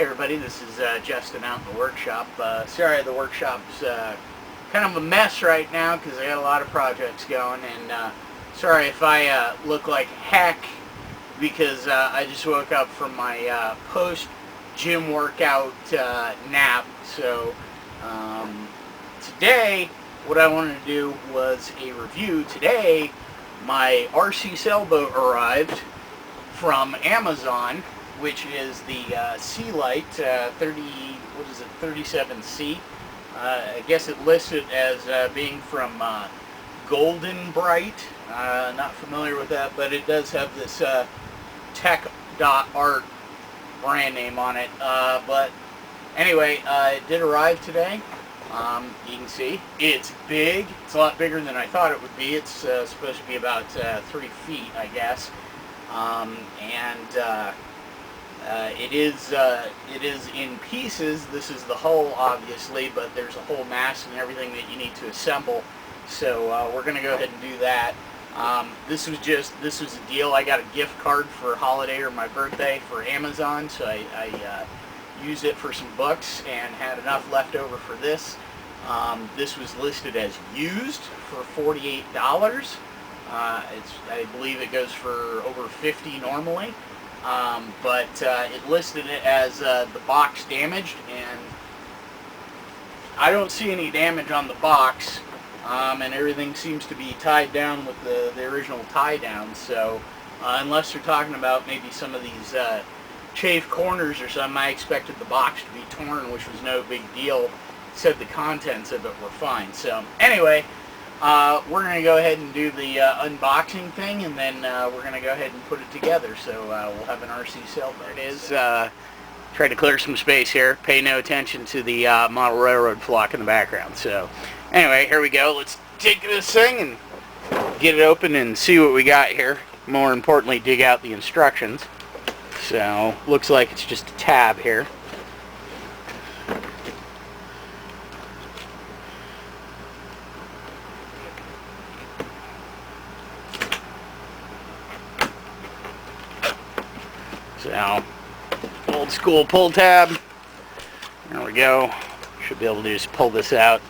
everybody, this is Justin out in the workshop. Sorry the workshop's kind of a mess right now because I got a lot of projects going, and sorry if I look like heck because I just woke up from my post-gym workout nap. So today what I wanted to do was a review. Today my RC Sailboat arrived from Amazon, which is the Sea Lite 37C. I guess it listed as being from Golden Bright. Not familiar with that, but it does have this tech.art brand name on it. But anyway, it did arrive today. You can see it's big. It's a lot bigger than I thought it would be. It's supposed to be about 3 feet, I guess. It is in pieces. This is the hull, obviously, but there's a whole mast and everything that you need to assemble. So we're going to go ahead and do that. This was a deal. I got a gift card for a holiday or my birthday for Amazon, so I used it for some books and had enough left over for this. This was listed as used for $48. I believe it goes for over $50 normally, but it listed it as the box damaged, and I don't see any damage on the box, and everything seems to be tied down with the original tie down. So unless they're talking about maybe some of these chafed corners or something, I expected the box to be torn, which was no big deal. It said the contents of it were fine. So anyway, we're going to go ahead and do the unboxing thing, and then we're going to go ahead and put it together. So we'll have an RC sailboat. It is. Try to clear some space here. Pay no attention to the model railroad flock in the background. So anyway, here we go. Let's take this thing and get it open and see what we got here. More importantly, dig out the instructions. So looks like it's just a tab here. So, old school pull tab. There we go. Should be able to just pull this out.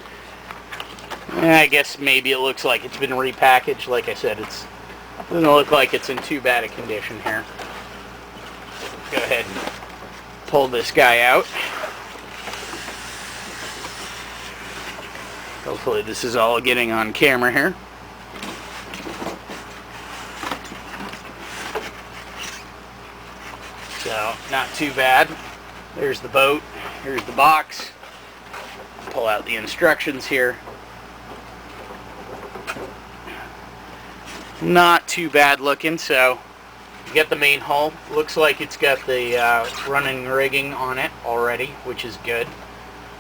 I guess maybe it looks like it's been repackaged. Like I said, it doesn't look like it's in too bad a condition here. Go ahead and pull this guy out. Hopefully this is all getting on camera here. So, not too bad. There's the boat. Here's the box. Pull out the instructions here. Not too bad looking. So, you get the main hull. Looks like it's got the running rigging on it already, which is good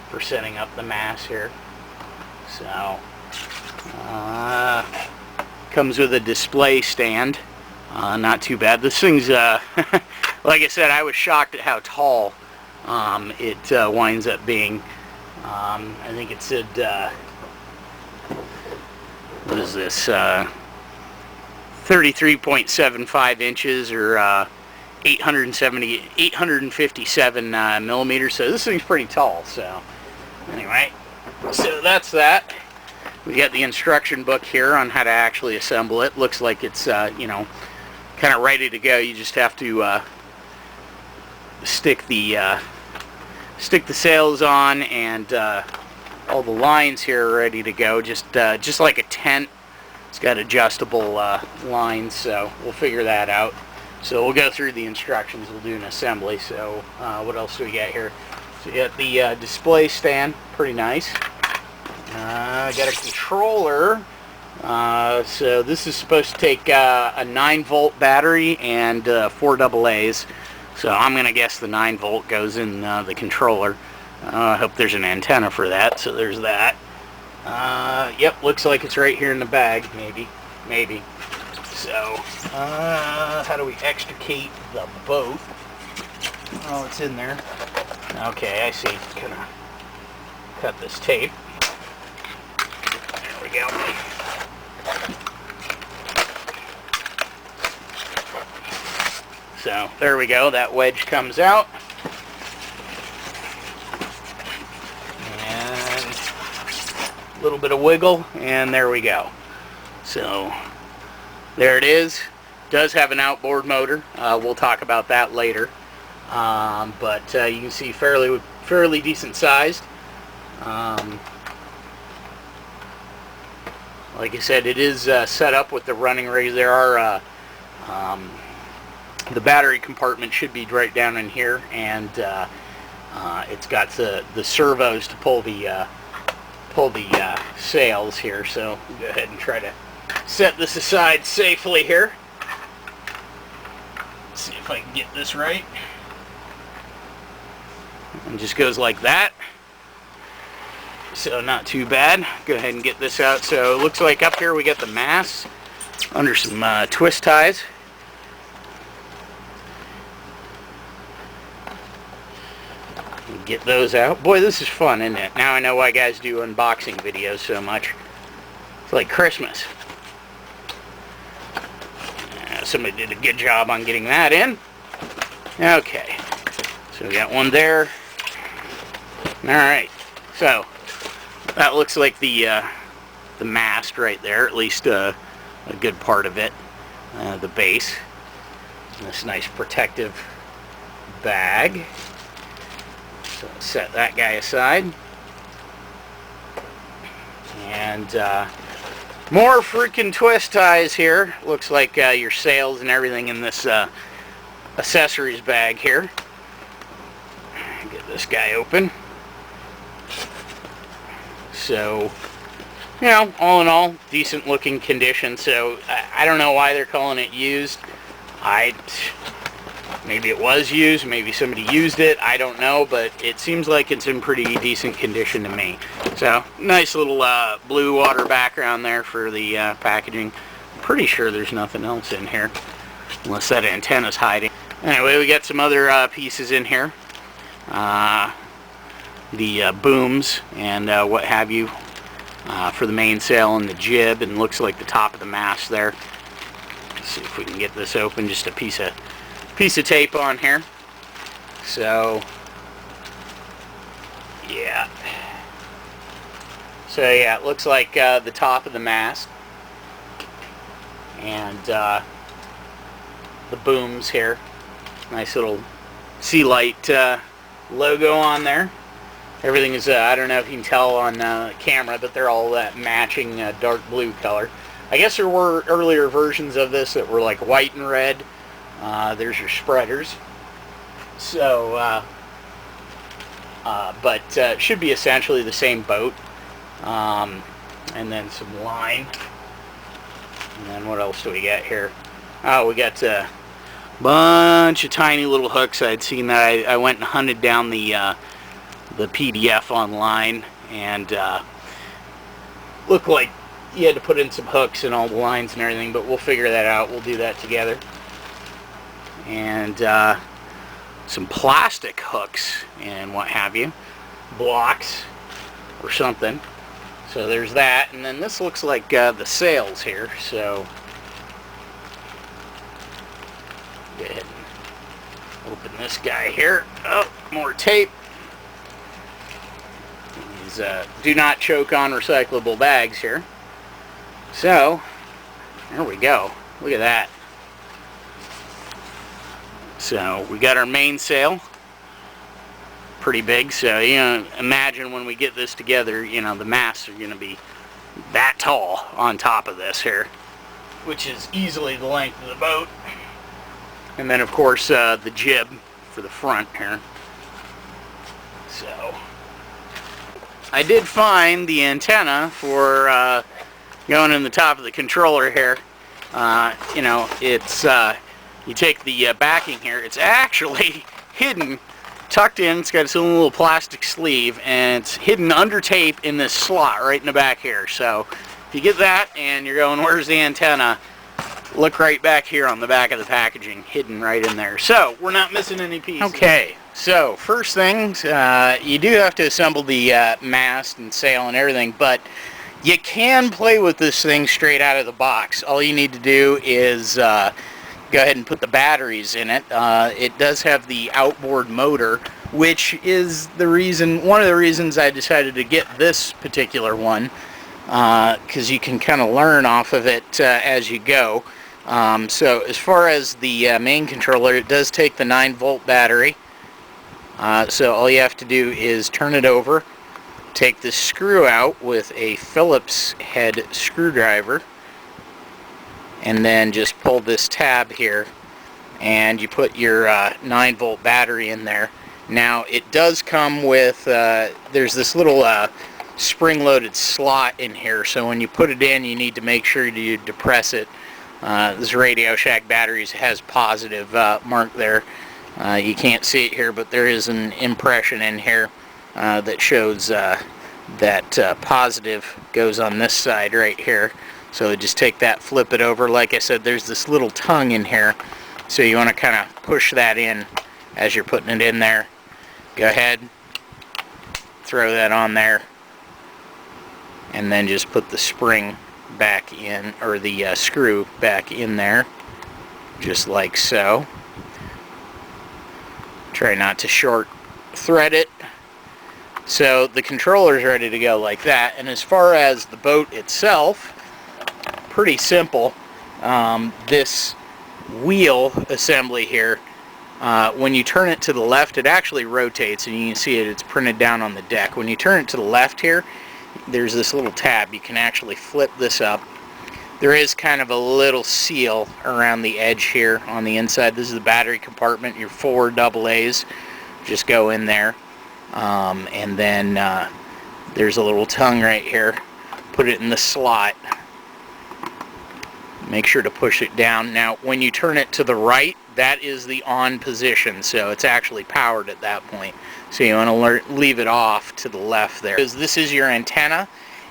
for setting up the mast here. So, comes with a display stand. Not too bad. This thing's like I said, I was shocked at how tall it winds up being. I think it said, what is this, 33.75 inches or 857 millimeters. So this thing's pretty tall. So anyway, so that's that. We got the instruction book here on how to actually assemble it. Looks like it's, you know, kind of ready to go. You just have to stick the sails on, and all the lines here are ready to go. Just like a tent, it's got adjustable lines. So we'll figure that out. So we'll go through the instructions. We'll do an assembly. So what else do we got here? So you got the display stand, pretty nice. Got a controller. So this is supposed to take a 9-volt battery and 4 AA's. So I'm going to guess the 9-volt goes in the controller. I hope there's an antenna for that. So there's that. Yep, looks like it's right here in the bag. Maybe. So how do we extricate the boat? Oh, it's in there. Okay, I see. Gonna cut this tape. There we go. So there we go, that wedge comes out. little bit of wiggle, and there we go. So there it is. Does have an outboard motor. We'll talk about that later. But you can see fairly decent sized. Like I said, it is set up with the running rails. There are the battery compartment should be right down in here, and it's got the servos to pull the sails here. So we'll go ahead and try to set this aside safely here. Let's see if I can get this right. And just goes like that. So not too bad. Go ahead and get this out. So it looks like up here we got the mast under some twist ties. Get those out. Boy, this is fun, isn't it? Now I know why guys do unboxing videos so much. It's like Christmas. Somebody did a good job on getting that in. Okay. So we got one there. Alright. So that looks like the mast right there, at least a good part of it. The base. And this nice protective bag. So set that guy aside. And more freaking twist ties here. Looks like your sails and everything in this accessories bag here. Get this guy open. So, you know, all in all, decent looking condition. So I don't know why they're calling it used. Maybe it was used, maybe somebody used it, I don't know, but it seems like it's in pretty decent condition to me. So, nice little blue water background there for the packaging. I'm pretty sure there's nothing else in here, unless that antenna's hiding. Anyway, we got some other pieces in here. The booms and what have you for the mainsail and the jib, and looks like the top of the mast there. Let's see if we can get this open, just a piece of tape on here. So yeah, it looks like the top of the mast and the booms here. Nice little Sea Lite logo on there. Everything is I don't know if you can tell on camera, but they're all that matching dark blue color. I guess there were earlier versions of this that were like white and red. There's your spreaders. So, but should be essentially the same boat. And then some line. And then what else do we got here? Oh, we got a bunch of tiny little hooks. I'd seen that. I went and hunted down the PDF online, and looked like you had to put in some hooks and all the lines and everything, but we'll figure that out. We'll do that together. And some plastic hooks and what have you, blocks or something. So there's that, and then this looks like the sails here. So go ahead and open this guy here. Oh, more tape. These do not choke on recyclable bags here. So there we go. Look at that. So we got our mainsail, pretty big. So, you know, imagine when we get this together, you know, the masts are going to be that tall on top of this here, which is easily the length of the boat. And then, of course, the jib for the front here. So I did find the antenna for going in the top of the controller here. You know, it's you take the backing here, it's actually hidden, tucked in. It's got its own little plastic sleeve, and it's hidden under tape in this slot right in the back here. So if you get that and you're going, where's the antenna, look right back here on the back of the packaging, hidden right in there. So we're not missing any pieces. Okay, so first things, you do have to assemble the mast and sail and everything, but you can play with this thing straight out of the box. All you need to do is go ahead and put the batteries in it. It does have the outboard motor, which is the reason, one of the reasons I decided to get this particular one, because you can kind of learn off of it as you go. So as far as the main controller, it does take the 9-volt battery. So all you have to do is turn it over, take the screw out with a Phillips head screwdriver, and then just pull this tab here, and you put your 9-volt battery in there. Now it does come with, there's this little spring-loaded slot in here, so when you put it in, you need to make sure you depress it. This Radio Shack Batteries has positive mark there. You can't see it here, but there is an impression in here that shows that positive goes on this side right here. So just take that, flip it over. Like I said, there's this little tongue in here, so you want to kind of push that in as you're putting it in there. Go ahead, throw that on there, and then just put the spring back in, or the screw back in there, just like so. Try not to short thread it. So the controller is ready to go like that. And as far as the boat itself, pretty simple. This wheel assembly here, when you turn it to the left, it actually rotates, and you can see it's printed down on the deck. When you turn it to the left here, there's this little tab. You can actually flip this up. There is kind of a little seal around the edge here on the inside. This is the battery compartment. Your 4 AA's just go in there. And then there's a little tongue right here. Put it in the slot. Make sure to push it down. Now when you turn it to the right, that is the on position, so it's actually powered at that point. So you want to leave it off to the left there. Because this is your antenna,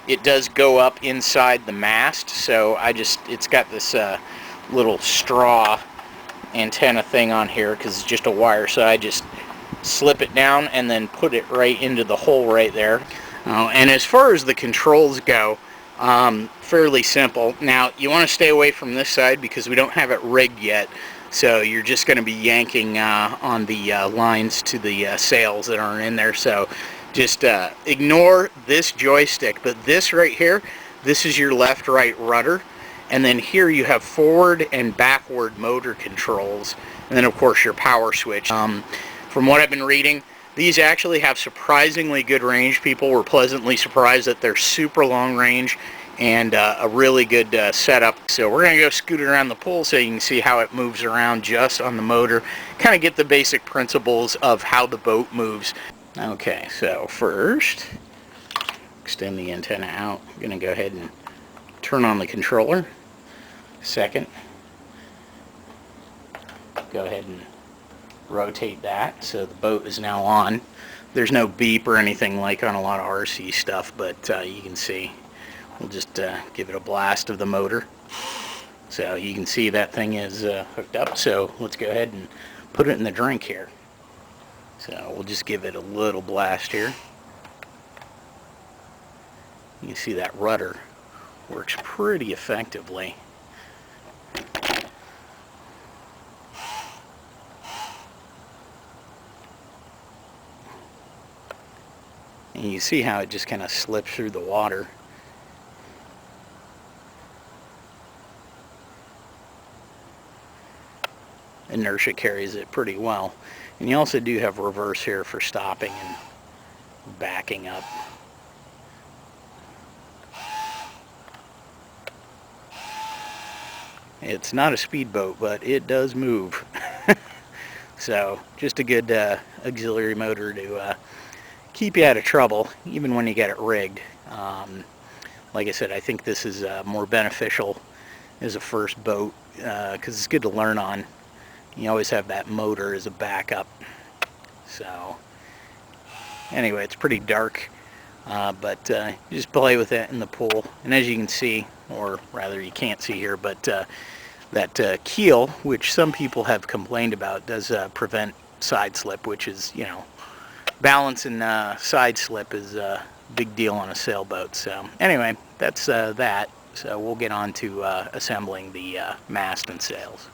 it does go up inside the mast, so it's got this little straw antenna thing on here because it's just a wire, so I just slip it down and then put it right into the hole right there. And as far as the controls go, fairly simple. Now you want to stay away from this side because we don't have it rigged yet, so you're just going to be yanking on the lines to the sails that aren't in there. So just ignore this joystick, but this right here, this is your left-right rudder, and then here you have forward and backward motor controls, and then of course your power switch. From what I've been reading, these actually have surprisingly good range. People were pleasantly surprised that they're super long range and a really good setup. So we're going to go scoot it around the pool so you can see how it moves around just on the motor. Kind of get the basic principles of how the boat moves. Okay, so first, extend the antenna out. I'm going to go ahead and turn on the controller. Second, go ahead and rotate that so the boat is now on. There's no beep or anything like on a lot of RC stuff, but you can see. We'll just give it a blast of the motor. So you can see that thing is hooked up, so let's go ahead and put it in the drink here. So we'll just give it a little blast here. You can see that rudder works pretty effectively. And you see how it just kind of slips through the water. Inertia carries it pretty well. And you also do have reverse here for stopping and backing up. It's not a speedboat, but it does move. So just a good auxiliary motor to keep you out of trouble, even when you get it rigged. Like I said, I think this is more beneficial as a first boat because it's good to learn on. You always have that motor as a backup. So anyway, it's pretty dark, but you just play with it in the pool. And as you can see, or rather you can't see here, but that keel, which some people have complained about, does prevent side slip, which is, you know, balance and side slip is a big deal on a sailboat. So anyway, that's that. So we'll get on to assembling the mast and sails.